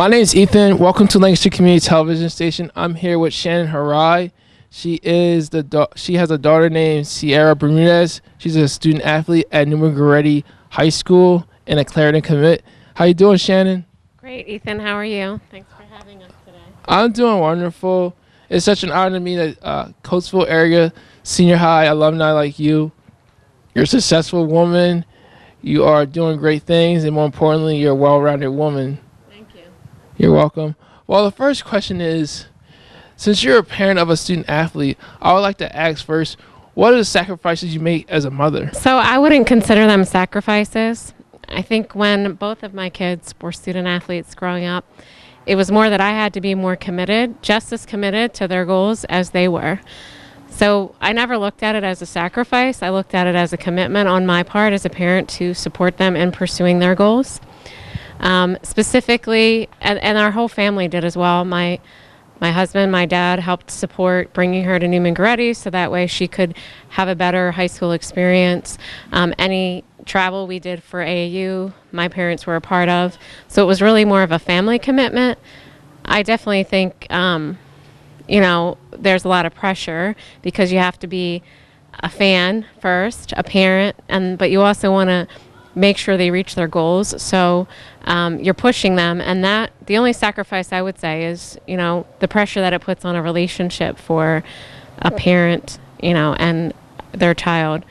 My name is Ethan. Welcome to Lancaster Community Television Station. I'm here with Shannon Hyre. She has a daughter named Sierra Bermudez. She's a student athlete at Neumann Goretti High School and a Clarendon commit. How you doing, Shannon? Great, Ethan. How are you? Thanks for having us today. I'm doing wonderful. It's such an honor to meet a Coatesville area senior high alumni like you. You're a successful woman. You are doing great things, and more importantly, you're a well-rounded woman. Thank you. You're welcome. Well, the first question is, since you're a parent of a student athlete, I would like to ask first, what are the sacrifices you make as a mother? So I wouldn't consider them sacrifices. I think when both of my kids were student athletes growing up, it was more that I had to be more committed, just as committed to their goals as they were. So I never looked at it as a sacrifice. I looked at it as a commitment on my part as a parent to support them in pursuing their goals. Specifically, and our whole family did as well. My husband, my dad helped support bringing her to Neumann Goretti so that way she could have a better high school experience. Any travel we did for AAU, my parents were a part of. So it was really more of a family commitment. I definitely think, there's a lot of pressure because you have to be a fan first, a parent, but you also want to make sure they reach their goals. So you're pushing them, and that the only sacrifice I would say is, the pressure that it puts on a relationship for a parent, and their child,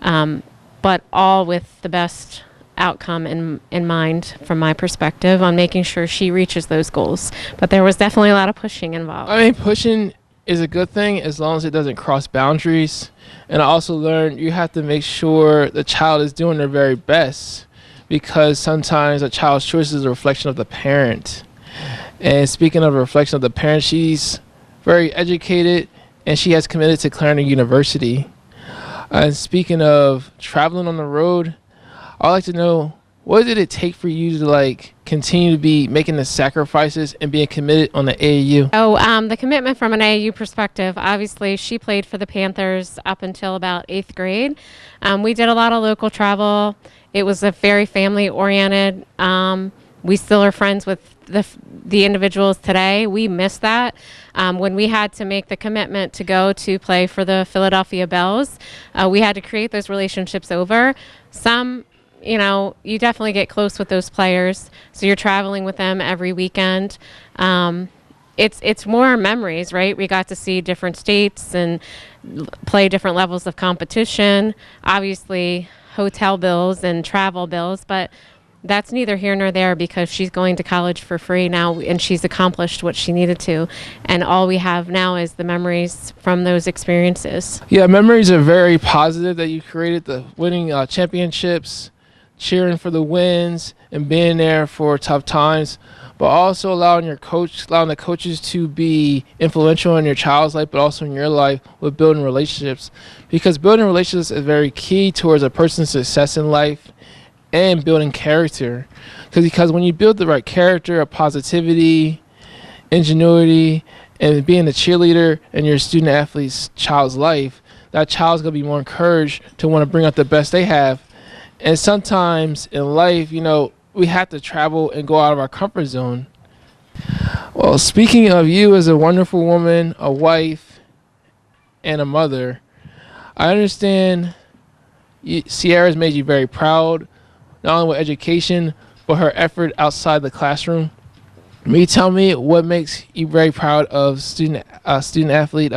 but all with the best outcome in mind from my perspective on making sure she reaches those goals. But there was definitely a lot of pushing involved. I mean, pushing is a good thing as long as it doesn't cross boundaries. And I also learned you have to make sure the child is doing their very best, because sometimes a child's choice is a reflection of the parent. And speaking of a reflection of the parent, she's very educated and she has committed to Clarendon University. And speaking of traveling on the road, I'd like to know, what did it take for you to continue to be making the sacrifices and being committed on the AAU? The commitment from an AAU perspective, obviously she played for the Panthers up until about 8th grade. We did a lot of local travel. It was a very family oriented. We still are friends with the individuals today. We miss that. When we had to make the commitment to go to play for the Philadelphia Bells, we had to create those relationships over. Some, you definitely get close with those players, so you're traveling with them every weekend. It's more memories, right? We got to see different states and play different levels of competition. Obviously, hotel bills and travel bills, but that's neither here nor there because she's going to college for free now and she's accomplished what she needed to. And all we have now is the memories from those experiences. Yeah, memories are very positive that you created, the winning championships, cheering for the wins, and being there for tough times, but also allowing the coaches to be influential in your child's life, but also in your life with building relationships. Because building relationships is very key towards a person's success in life and building character. Because when you build the right character of positivity, ingenuity, and being a cheerleader in your student athlete's child's life, that child's going to be more encouraged to want to bring out the best they have. And sometimes in life, we have to travel and go out of our comfort zone. Well, speaking of you as a wonderful woman, a wife, and a mother, I understand Sierra's made you very proud, not only with education, but her effort outside the classroom. May you tell me what makes you very proud of student athlete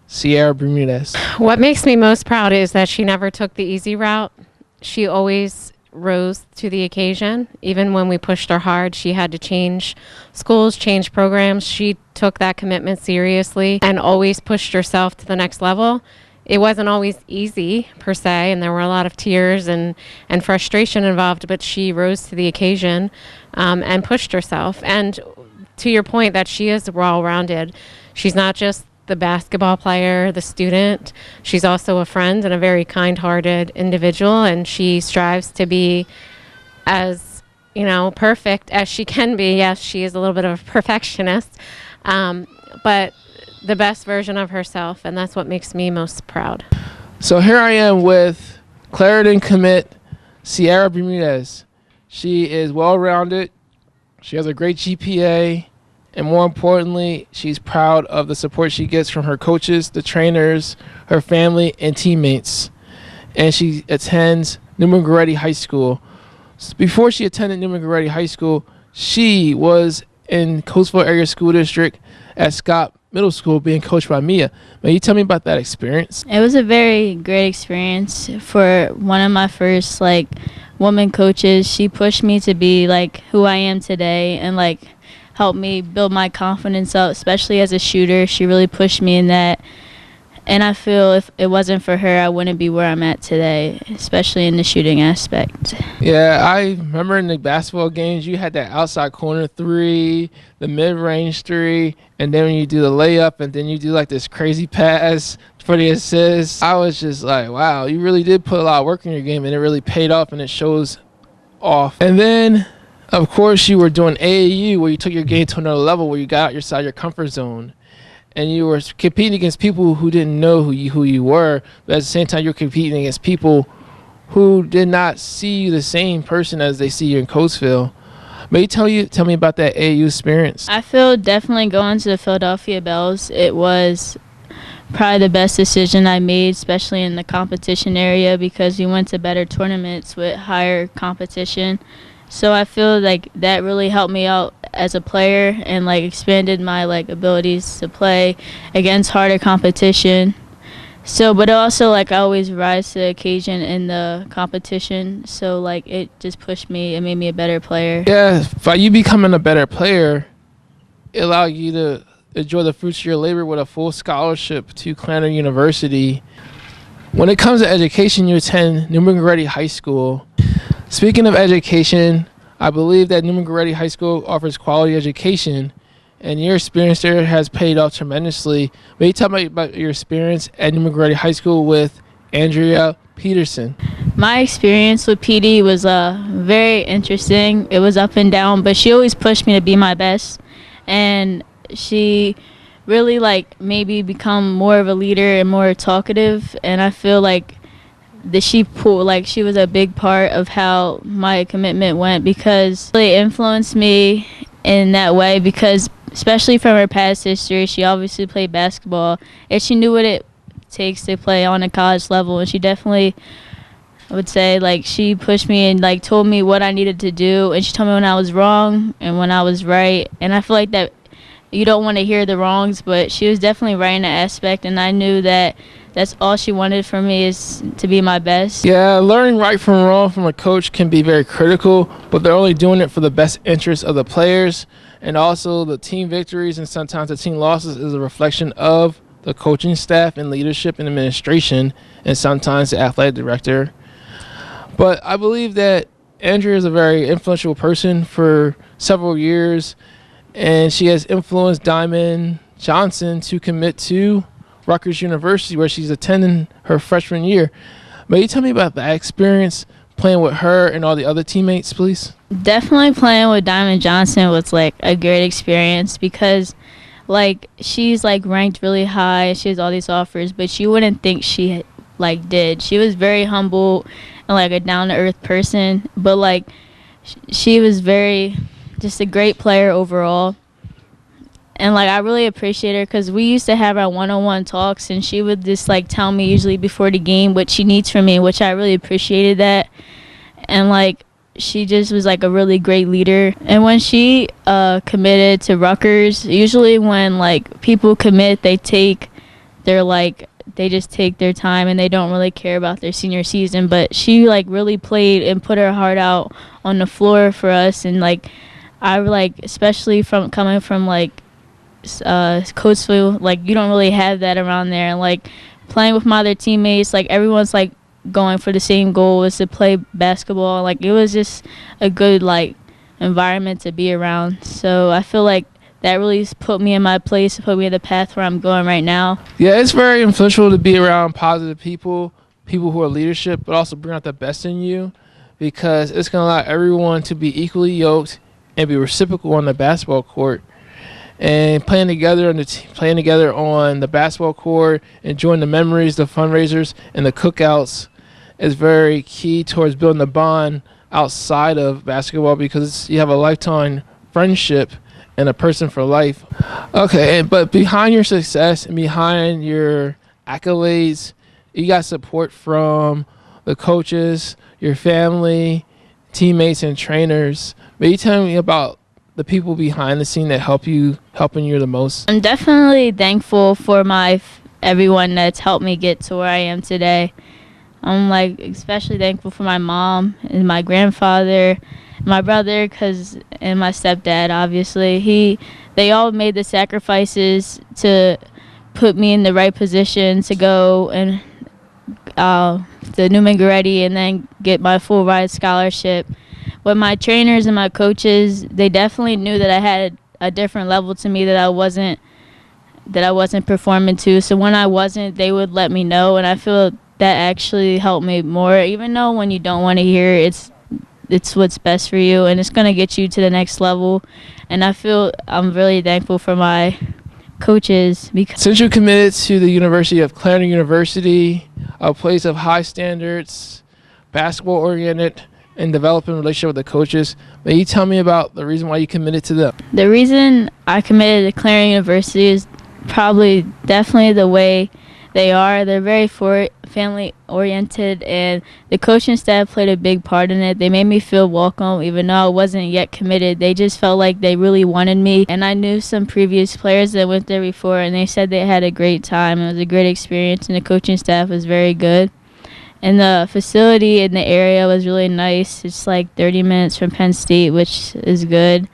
Sierra Bermudez? What makes me most proud is that she never took the easy route. She always rose to the occasion. Even when we pushed her hard, she had to change schools, change programs. She took that commitment seriously and always pushed herself to the next level. It wasn't always easy per se, and there were a lot of tears and frustration involved, but she rose to the occasion and pushed herself. And to your point that she is well-rounded, she's not just the basketball player, the student, she's also a friend and a very kind-hearted individual, and she strives to be as perfect as she can be. Yes, she is a little bit of a perfectionist, but the best version of herself, and that's what makes me most proud. So here I am with Clarendon commit Sierra Bermudez. She is well-rounded. She has a great GPA, and more importantly, she's proud of the support she gets from her coaches, the trainers, her family, and teammates. And she attends Neumann Goretti High School. Before she attended Neumann Goretti High School, she was in Coatesville Area School District at Scott Middle School being coached by Mia. May you tell me about that experience? It was a very great experience for one of my first woman coaches. She pushed me to be who I am today and helped me build my confidence up, especially as a shooter. She really pushed me in that. And I feel if it wasn't for her, I wouldn't be where I'm at today, especially in the shooting aspect. Yeah, I remember in the basketball games, you had that outside corner three, the mid-range three, and then when you do the layup, and then you do this crazy pass for the assist. I was just like, wow, you really did put a lot of work in your game, and it really paid off, and it shows off. And then, of course, you were doing AAU, where you took your game to another level, where you got outside your comfort zone. And you were competing against people who didn't know who you were, but at the same time, you're competing against people who did not see you the same person as they see you in Coatesville. May you tell me about that AAU experience? I feel definitely going to the Philadelphia Bells, it was probably the best decision I made, especially in the competition area, because we went to better tournaments with higher competition. So I feel that really helped me out as a player and expanded my abilities to play against harder competition. So, but also I always rise to the occasion in the competition. So it just pushed me. It made me a better player. Yeah, by you becoming a better player, it allowed you to enjoy the fruits of your labor with a full scholarship to Clarendon University. When it comes to education, you attend Neumann Goretti High School. Speaking of education, I believe that Neumann Goretti High School offers quality education, and your experience there has paid off tremendously. May you tell me about your experience at Neumann Goretti High School with Andrea Peterson? My experience with PD was very interesting. It was up and down, but she always pushed me to be my best, and she really made me become more of a leader and more talkative, and I feel she was a big part of how my commitment went, because it really influenced me in that way, because especially from her past history, she obviously played basketball and she knew what it takes to play on a college level, and she definitely, I would say, she pushed me and told me what I needed to do, and she told me when I was wrong and when I was right. And I feel that you don't want to hear the wrongs, but she was definitely right in that aspect, and I knew that that's all she wanted from me, is to be my best. Yeah, learning right from wrong from a coach can be very critical, but they're only doing it for the best interest of the players, and also the team victories and sometimes the team losses is a reflection of the coaching staff and leadership and administration, and sometimes the athletic director. But I believe that Andrea is a very influential person for several years, and she has influenced Diamond Johnson to commit to Rutgers University, where she's attending her freshman year. May you tell me about that experience playing with her and all the other teammates, please? Definitely playing with Diamond Johnson was a great experience, because she's ranked really high. She has all these offers, but you wouldn't think she did. She was very humble and a down-to-earth person, but she was just a great player overall. And I really appreciate her, because we used to have our one-on-one talks, and she would just tell me usually before the game what she needs from me, which I really appreciated that. And she just was a really great leader. And when she committed to Rutgers, usually when people commit, they take their they just take their time and they don't really care about their senior season. But she really played and put her heart out on the floor for us. And I especially from coming from Coatesville, you don't really have that around there. And playing with my other teammates, everyone's going for the same goal, is to play basketball. It was just a good environment to be around. So I feel that really put me in my place, put me in the path where I'm going right now. Yeah, it's very influential to be around positive people who are leadership, but also bring out the best in you, because it's going to allow everyone to be equally yoked and be reciprocal on the basketball court. And playing together on the basketball court, enjoying the memories, the fundraisers, and the cookouts is very key towards building the bond outside of basketball, because you have a lifetime friendship and a person for life. Okay, but behind your success and behind your accolades, you got support from the coaches, your family, teammates, and trainers. May you tell me about the people behind the scene that helping you the most? I'm definitely thankful for everyone that's helped me get to where I am today. I'm like especially thankful for my mom and my grandfather, my brother, and my stepdad. Obviously, they all made the sacrifices to put me in the right position to go and the Neumann Goretti and then get my full ride scholarship. But my trainers and my coaches, they definitely knew that I had a different level to me that I wasn't performing to. So when I wasn't, they would let me know, and I feel that actually helped me more. Even though when you don't want to hear it, it's what's best for you, and it's gonna get you to the next level. And I feel I'm really thankful for my coaches because Since you committed to the University of Clarendon University, a place of high standards, basketball oriented, and developing a relationship with the coaches, may you tell me about the reason why you committed to them? the reason I committed to Clarendon University is definitely the way they are. They're very family oriented, and the coaching staff played a big part in it. They made me feel welcome even though I wasn't yet committed. They just felt like they really wanted me, and I knew some previous players that went there before, and they said they had a great time. It was a great experience, and the coaching staff was very good. And the facility in the area was really nice. It's like 30 minutes from Penn State, which is good.